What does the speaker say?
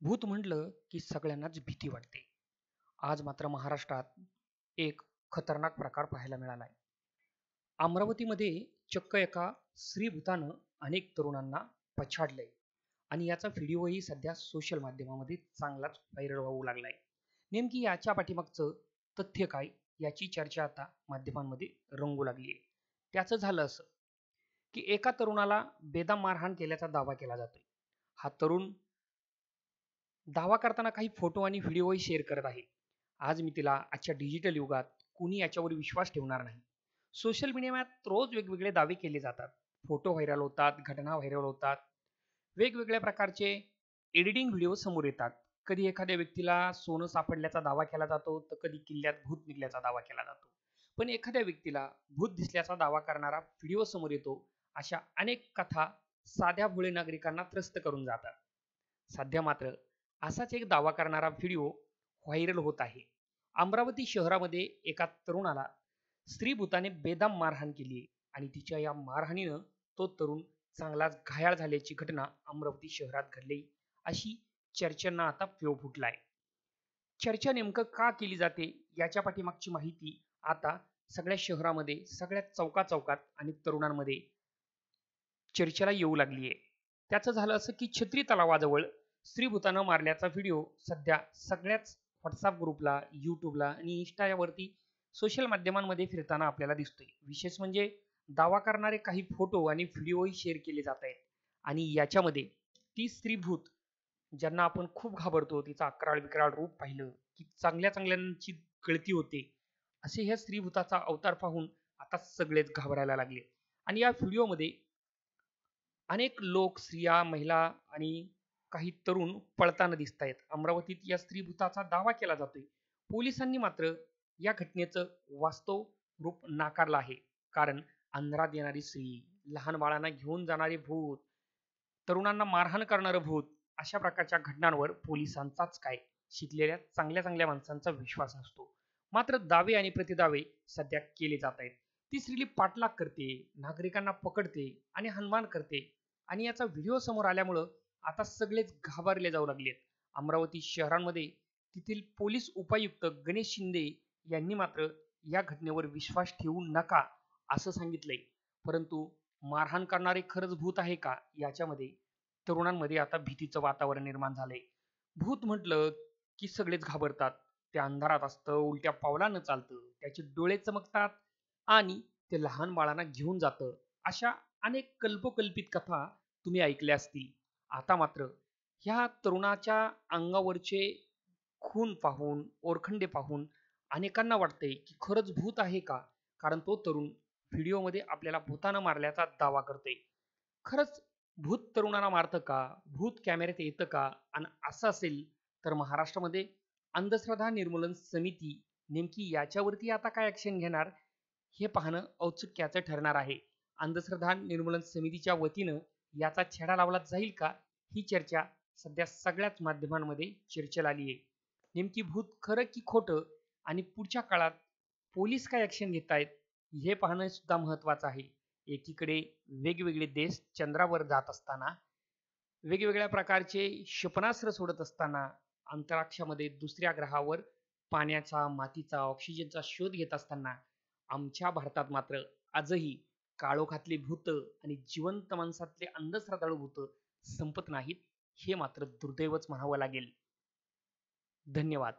भूत म्हटलं की सगळ्यांनाच भीती वाटते. आज मात्र महाराष्ट्रात एक खतरनाक प्रकार पाहायला मिळालाय. अमरावतीमध्ये चक्क एका स्त्रीभूतानं अनेक तरुणांना पछाडलंय आणि याचा व्हिडिओही सध्या सोशल माध्यमामध्ये चांगलाच व्हायरल होऊ लागलाय. नेमकी याच्या पाठीमागचं तथ्य काय याची चर्चा आता माध्यमांमध्ये रंगू लागली आहे. त्याचं झालं असं की एका तरुणाला बेदम मारहाण केल्याचा दावा केला जातोय. हा तरुण दावा करताना काही फोटो आणि व्हिडिओही शेअर करत आहे. आज मी तिला आजच्या डिजिटल युगात कुणी याच्यावर विश्वास ठेवणार नाही. सोशल मीडियात रोज वेगवेगळे दावे केले जातात. फोटो व्हायरल होतात, घटना व्हायरल होतात. वेगवेगळ्या प्रकारचे एडिटिंग व्हिडिओ समोर येतात. कधी एखाद्या व्यक्तीला सोनं सापडल्याचा दावा केला जातो, तर कधी किल्ल्यात भूत निघल्याचा दावा केला जातो. पण एखाद्या व्यक्तीला भूत दिसल्याचा दावा करणारा व्हिडिओ समोर येतो. अशा अनेक कथा साध्या भोळे नागरिकांना त्रस्त करून जातात. सध्या मात्र असाच एक दावा करणारा व्हिडिओ व्हायरल होत आहे. अमरावती शहरामध्ये एका तरुणाला स्त्रीभूताने बेदम मारहाण केली आणि तिच्या या मारहाणीनं तो तरुण चांगलाच घायाळ झाल्याची घटना अमरावती शहरात घडली, अशी चर्चांना आता पेव फुटलाय. चर्चा नेमकं का केली जाते याच्या पाठीमागची माहिती आता सगळ्या शहरामध्ये, सगळ्या चौकाचौकात आणि तरुणांमध्ये चर्चेला येऊ लागली आहे. त्याचं झालं असं की छत्री तलावाजवळ स्त्रीभूतानं मारल्याचा व्हिडिओ सध्या सगळ्याच व्हॉट्सअप ग्रुपला, यूट्यूबला आणि इन्स्टा यावरती सोशल माध्यमांमध्ये फिरताना आपल्याला दिसतोय. विशेष म्हणजे दावा करणारे काही फोटो आणि व्हिडिओही शेअर केले जात आहेत आणि याच्यामध्ये ती स्त्रीभूत ज्यांना आपण खूप घाबरतो, तिचं अक्राळ विक्राळ रूप पाहिलं की चांगल्या चांगल्यांची गळती होते. असे ह्या स्त्रीभूताचा अवतार पाहून आता सगळेच घाबरायला लागले आणि या व्हिडिओमध्ये अनेक लोक, स्त्रिया, महिला आणि काही तरुण पळताना दिसत आहेत. अमरावतीत या स्त्रीभूताचा दावा केला जातोय. पोलिसांनी मात्र या घटनेचं वास्तव रूप नाकारलं आहे. कारण अंधारात येणारी स्त्री, लहान बाळांना घेऊन जाणारे भूत, तरुणांना मारहाण करणारं भूत, अशा प्रकारच्या घटनांवर पोलिसांचाच काय, शिकलेल्या चांगल्या चांगल्या माणसांचा विश्वास नसतो. मात्र दावे आणि प्रतिदावे सध्या केले जात आहेत. ती स्त्री पाठलाग करते, नागरिकांना पकडते आणि हनमान करते आणि याचा व्हिडिओ समोर आल्यामुळं आता सगळेच घाबरले जाऊ लागलेत. अमरावती शहरांमध्ये तेथील पोलीस उपायुक्त गणेश शिंदे यांनी मात्र या घटनेवर विश्वास ठेवू नका असं सांगितलंय. परंतु मारहाण करणारे खरंच भूत आहे का याच्यामध्ये तरुणांमध्ये आता भीतीचं वातावरण निर्माण झालंय. भूत म्हटलं की सगळेच घाबरतात. ते अंधारात असतं, उलट्या पावलानं चालतं, त्याचे डोळे चमकतात आणि ते लहान बाळांना घेऊन जातं. अशा अनेक कल्पकल्पित कथा तुम्ही ऐकल्या असतील. आता मात्र ह्या तरुणाच्या अंगावरचे खून पाहून, ओरखंडे पाहून अनेकांना वाटतंय की खरंच भूत आहे का? कारण तो तरुण व्हिडिओमध्ये आपल्याला भूतानं मारल्याचा दावा करतोय. खरंच भूत तरुणाला मारतं का? भूत कॅमेऱ्यात येतं का? आणि असं असेल तर महाराष्ट्रामध्ये अंधश्रद्धा निर्मूलन समिती नेमकी याच्यावरती आता काय ॲक्शन घेणार हे पाहणं औत्सुक्याचं ठरणार आहे. अंधश्रद्धा निर्मूलन समितीच्या वतीनं याचा छेडा लावला जाईल का? ही चर्चा सध्या सगळ्याच माध्यमांमध्ये चर्चेला आली आहे. नेमकी भूत खरं की खोटं आणि पुढच्या काळात पोलीस काय ॲक्शन घेत आहेत हे पाहणं सुद्धा महत्त्वाचं आहे. एकीकडे वेगवेगळे देश चंद्रावर जात असताना, वेगवेगळ्या प्रकारचे क्षेपणास्त्र सोडत असताना, अंतराक्षामध्ये दुसऱ्या ग्रहावर पाण्याचा, मातीचा, ऑक्सिजनचा शोध घेत असताना आमच्या भारतात मात्र आजही काळोखातली भूतं आणि जिवंत माणसातले अंधश्रद्धाळू भूतं संपत नाहीत. हे मात्र दुर्दैवच म्हणावं लागेल. धन्यवाद.